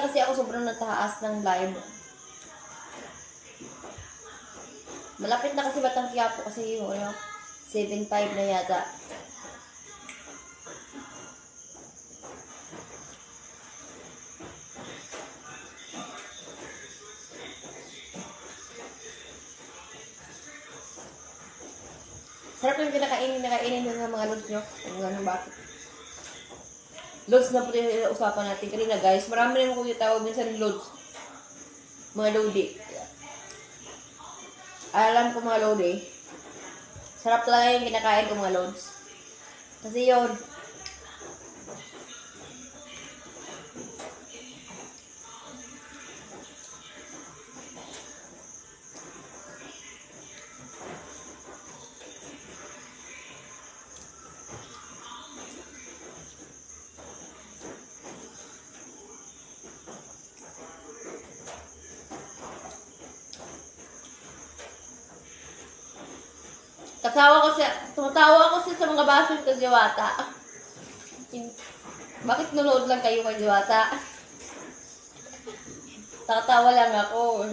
Kanina kasi ako sobrang nataas ng live. Malapit na kasi Batang Quiapo kasi yung 7.5 na yata. Sarap yung nakainin ng mga lods nyo. Kung gano'n bakit. Lods na po yung usapan natin kanina guys. Marami rin ko yung tawag minsan lods. Mga lodi. Alam ko mga lodi. Sarap talaga yung kinakain ko mga lods. Kasi yun. Tumatawa ako sa mga baso ng Diwata. Bakit nunood lang kayo kay Diwata? Tatawa lang ako.